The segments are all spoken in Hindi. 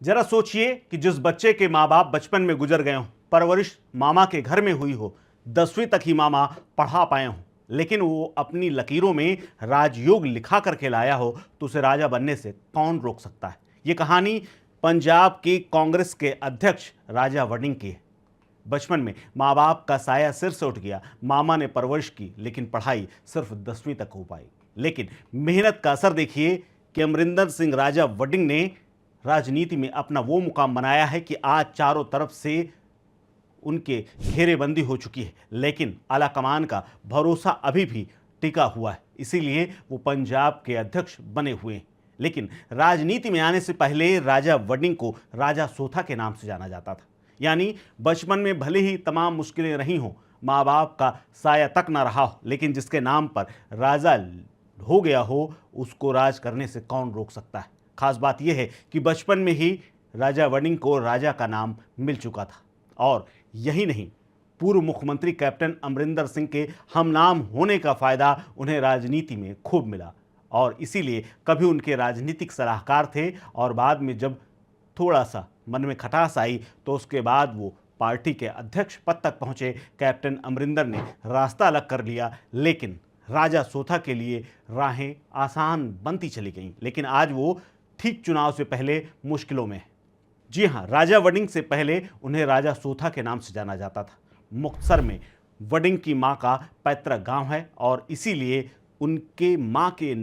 जरा सोचिए कि जिस बच्चे के माँ बाप बचपन में गुजर गए हों, परवरिश मामा के घर में हुई हो, 10वीं तक ही मामा पढ़ा पाए हों, लेकिन वो अपनी लकीरों में राजयोग लिखा करके लाया हो, तो उसे राजा बनने से कौन रोक सकता है। ये कहानी पंजाब की कांग्रेस के अध्यक्ष राजा वड़िंग की है। बचपन में माँ बाप का साया सिर से उठ गया, मामा ने परवरिश की, लेकिन पढ़ाई सिर्फ 10वीं तक हो पाई। लेकिन मेहनत का असर देखिए कि अमरिंदर सिंह राजा वड़िंग ने राजनीति में अपना वो मुकाम बनाया है कि आज चारों तरफ से उनके घेरेबंदी हो चुकी है, लेकिन आला कमान का भरोसा अभी भी टिका हुआ है। इसीलिए वो पंजाब के अध्यक्ष बने हुए हैं। लेकिन राजनीति में आने से पहले राजा वड़िंग को राजा सोथा के नाम से जाना जाता था। यानी बचपन में भले ही तमाम मुश्किलें रही हों, माँ बाप का साया तक ना रहा हो, लेकिन जिसके नाम पर राजा हो गया हो, उसको राज करने से कौन रोक सकता है। खास बात यह है कि बचपन में ही राजा वड़िंग को राजा का नाम मिल चुका था। और यही नहीं, पूर्व मुख्यमंत्री कैप्टन अमरिंदर सिंह के हम नाम होने का फायदा उन्हें राजनीति में खूब मिला, और इसीलिए कभी उनके राजनीतिक सलाहकार थे, और बाद में जब थोड़ा सा मन में खटास आई तो उसके बाद वो पार्टी के अध्यक्ष पद तक पहुंचे। कैप्टन अमरिंदर ने रास्ता अलग कर लिया, लेकिन राजा सोथा के लिए राहें आसान बनती चली गईं। लेकिन आज वो ठीक चुनाव से पहले मुश्किलों में है। जी हाँ, राजा वड़िंग से पहले उन्हें राजा सोथा के नाम से जाना जाता था। मुक्तसर में वड़िंग की मां का पैतृक गांव है, और इसीलिए उनके मां के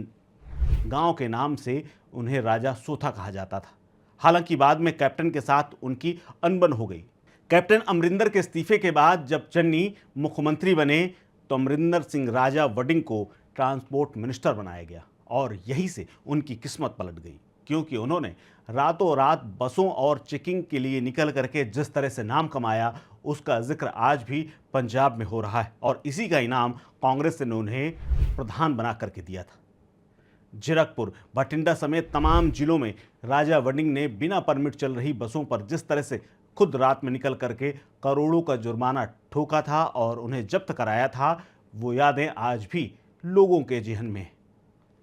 गांव के नाम से उन्हें राजा सोथा कहा जाता था। हालांकि बाद में कैप्टन के साथ उनकी अनबन हो गई। कैप्टन अमरिंदर के इस्तीफे के बाद जब चन्नी मुख्यमंत्री बने तो अमरिंदर सिंह राजा वड़िंग को ट्रांसपोर्ट मिनिस्टर बनाया गया, और यहीं से उनकी किस्मत पलट गई, क्योंकि उन्होंने रातों रात बसों और चेकिंग के लिए निकल करके जिस तरह से नाम कमाया, उसका जिक्र आज भी पंजाब में हो रहा है। और इसी का इनाम कांग्रेस ने उन्हें प्रधान बना करके दिया था। जीरकपुर, बठिंडा समेत तमाम जिलों में राजा वड़िंग ने बिना परमिट चल रही बसों पर जिस तरह से खुद रात में निकल करके करोड़ों का जुर्माना ठोका था और उन्हें जब्त कराया था, वो यादें आज भी लोगों के जेहन में है।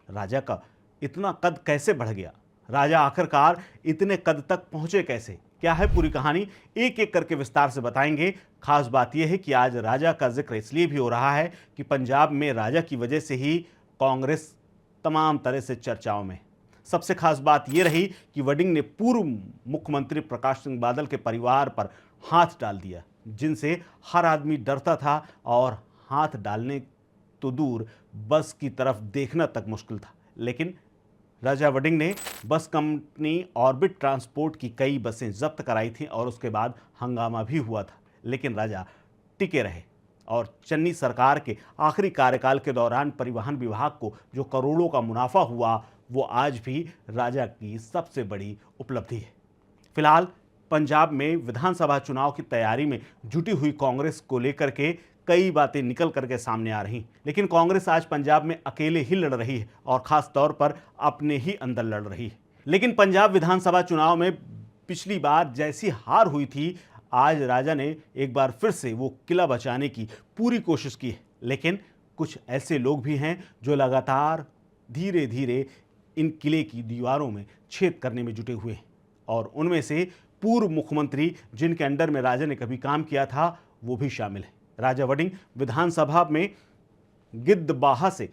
राजा का इतना कद कैसे बढ़ गया? राजा आखिरकार इतने कद तक पहुंचे कैसे? क्या है पूरी कहानी, एक एक करके विस्तार से बताएंगे। खास बात यह है कि आज राजा का जिक्र इसलिए भी हो रहा है कि पंजाब में राजा की वजह से ही कांग्रेस तमाम तरह से चर्चाओं में। सबसे खास बात यह रही कि वड़िंग ने पूर्व मुख्यमंत्री प्रकाश सिंह बादल के परिवार पर हाथ डाल दिया, जिनसे हर आदमी डरता था, और हाथ डालने तो दूर, बस की तरफ देखना तक मुश्किल था। लेकिन राजा वड़िंग ने बस कंपनी ऑर्बिट ट्रांसपोर्ट की कई बसें जब्त कराई थीं, और उसके बाद हंगामा भी हुआ था। लेकिन राजा टिके रहे, और चन्नी सरकार के आखिरी कार्यकाल के दौरान परिवहन विभाग को जो करोड़ों का मुनाफा हुआ, वो आज भी राजा की सबसे बड़ी उपलब्धि है। फिलहाल पंजाब में विधानसभा चुनाव की तैयारी में जुटी हुई कांग्रेस को लेकर के कई बातें निकल करके सामने आ रही, लेकिन कांग्रेस आज पंजाब में अकेले ही लड़ रही है, और खास तौर पर अपने ही अंदर लड़ रही है। लेकिन पंजाब विधानसभा चुनाव में पिछली बार जैसी हार हुई थी, आज राजा ने एक बार फिर से वो किला बचाने की पूरी कोशिश की है। लेकिन कुछ ऐसे लोग भी हैं जो लगातार धीरे धीरे इन किले की दीवारों में छेद करने में जुटे हुए हैं, और उनमें से पूर्व मुख्यमंत्री जिनके अंडर में राजा ने कभी काम किया था, वो भी शामिल है। राजा वड़िंग विधानसभा में गिद्धबाहा से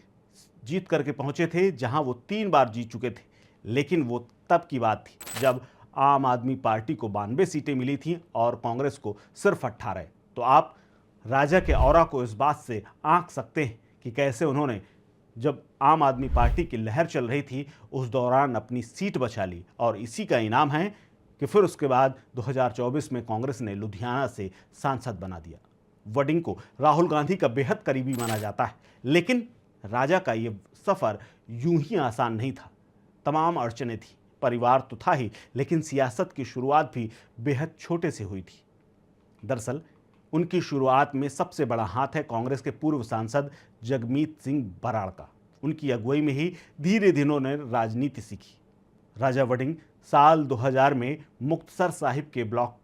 जीत करके पहुंचे थे, जहां वो 3 बार जीत चुके थे। लेकिन वो तब की बात थी जब आम आदमी पार्टी को 92 सीटें मिली थीं और कांग्रेस को सिर्फ 18। तो आप राजा के औरा को इस बात से आंक सकते हैं कि कैसे उन्होंने, जब आम आदमी पार्टी की लहर चल रही थी, उस दौरान अपनी सीट बचा ली। और इसी का इनाम है कि फिर उसके बाद 2024 में कांग्रेस ने लुधियाना से सांसद बना दिया। वड़िंग को राहुल गांधी का बेहद करीबी माना जाता है, लेकिन राजा का ये सफ़र यूं ही आसान नहीं था। तमाम अड़चनें थी, परिवार तो था ही, लेकिन सियासत की शुरुआत भी बेहद छोटे से हुई थी। दरअसल उनकी शुरुआत में सबसे बड़ा हाथ है कांग्रेस के पूर्व सांसद जगमीत सिंह बराड़ का। उनकी अगुवाई में ही धीरे धीरे उन्होंने राजनीति सीखी। राजा वड़िंग साल 2000 में मुक्तसर साहिब के ब्लॉक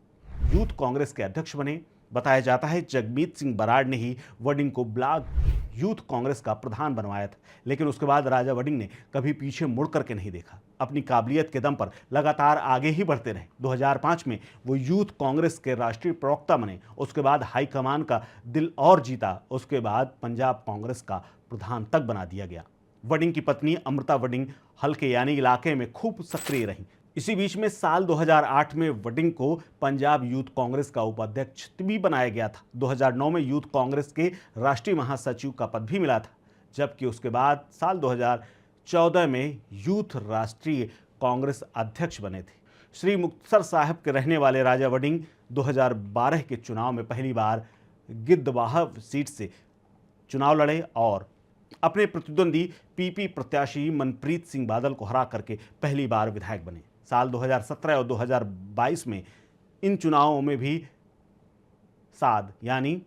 यूथ कांग्रेस के अध्यक्ष बने। बताया जाता है जगमीत सिंह बराड़ ने ही वडिंग को ब्लॉक यूथ कांग्रेस का प्रधान बनवाया था, लेकिन उसके बाद राजा वडिंग ने कभी पीछे मुड़ करके नहीं देखा। अपनी काबिलियत के दम पर लगातार आगे ही बढ़ते रहे। 2005 में वो यूथ कांग्रेस के राष्ट्रीय प्रवक्ता बने। उसके बाद हाईकमान का दिल और जीता। उसके बाद पंजाब कांग्रेस का प्रधान तक बना दिया गया। वडिंग की पत्नी अमृता वडिंग हल्के यानी इलाके में खूब सक्रिय रहीं। इसी बीच में साल 2008 में वडिंग को पंजाब यूथ कांग्रेस का उपाध्यक्ष भी बनाया गया था। 2009 में यूथ कांग्रेस के राष्ट्रीय महासचिव का पद भी मिला था, जबकि उसके बाद साल 2014 में यूथ राष्ट्रीय कांग्रेस अध्यक्ष बने थे। श्री मुक्तसर साहब के रहने वाले राजा वडिंग 2012 के चुनाव में पहली बार गिद्धवाह सीट से चुनाव लड़े और अपने प्रतिद्वंदी पीपी प्रत्याशी मनप्रीत सिंह बादल को हरा करके पहली बार विधायक बने। साल 2017 और 2022 में इन चुनावों में भी साध यानी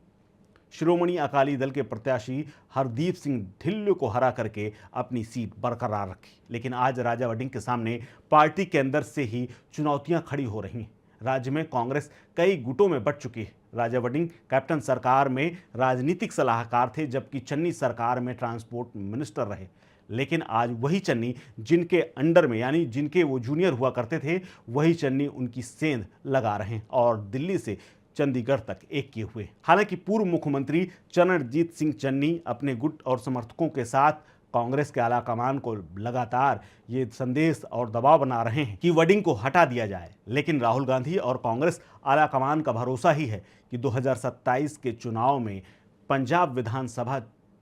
श्रोमणी अकाली दल के प्रत्याशी हरदीप सिंह ढिल्लों को हरा करके अपनी सीट बरकरार रखी। लेकिन आज राजा वडिंग के सामने पार्टी के अंदर से ही चुनौतियां खड़ी हो रही हैं। राज्य में कांग्रेस कई गुटों में बंट चुकी है। राजा वडिंग कैप्टन सरकार में राजनीतिक सलाहकार थे, जबकि चन्नी सरकार में ट्रांसपोर्ट मिनिस्टर रहे। लेकिन आज वही चन्नी जिनके अंडर में यानी जिनके वो जूनियर हुआ करते थे, वही चन्नी उनकी सेंध लगा रहे हैं और दिल्ली से चंडीगढ़ तक एक किए हुए। हालांकि पूर्व मुख्यमंत्री चरणजीत सिंह चन्नी अपने गुट और समर्थकों के साथ कांग्रेस के आलाकमान को लगातार ये संदेश और दबाव बना रहे हैं कि वडिंग को हटा दिया जाए। लेकिन राहुल गांधी और कांग्रेस आलाकमान का भरोसा ही है कि 2027 के चुनाव में पंजाब विधानसभा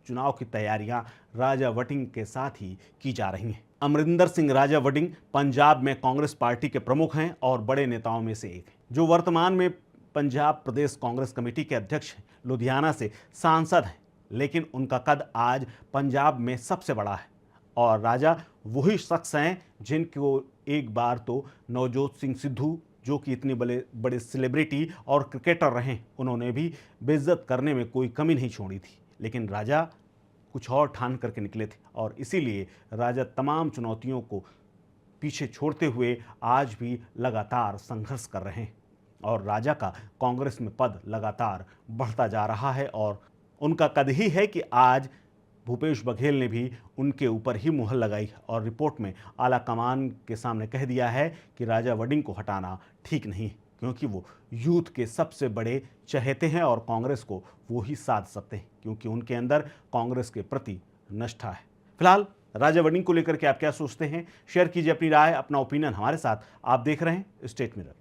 चुनाव की तैयारियां राजा वडिंग के साथ ही की जा रही हैं। अमरिंदर सिंह राजा वडिंग पंजाब में कांग्रेस पार्टी के प्रमुख हैं और बड़े नेताओं में से एक हैं, जो वर्तमान में पंजाब प्रदेश कांग्रेस कमेटी के अध्यक्ष हैं। लुधियाना से सांसद हैं, लेकिन उनका कद आज पंजाब में सबसे बड़ा है। और राजा वही शख्स हैं जिनको एक बार तो नवजोत सिंह सिद्धू, जो कि इतने बड़े सेलिब्रिटी और क्रिकेटर रहे, उन्होंने भी बेइज्जत करने में कोई कमी नहीं छोड़ी थी। लेकिन राजा कुछ और ठान करके निकले थे और इसीलिए राजा तमाम चुनौतियों को पीछे छोड़ते हुए आज भी लगातार संघर्ष कर रहे हैं। और राजा का कांग्रेस में पद लगातार बढ़ता जा रहा है और उनका कद ही है कि आज भूपेश बघेल ने भी उनके ऊपर ही मुहर लगाई और रिपोर्ट में आला कमान के सामने कह दिया है कि राजा वडिंग को हटाना ठीक नहीं, क्योंकि वो यूथ के सबसे बड़े चहेते हैं और कांग्रेस को वो ही साध सकते हैं, क्योंकि उनके अंदर कांग्रेस के प्रति निष्ठा है। फिलहाल राजा वडिंग को लेकर के आप क्या सोचते हैं? शेयर कीजिए अपनी राय, अपना ओपिनियन हमारे साथ। आप देख रहे हैं स्टेट मिरर।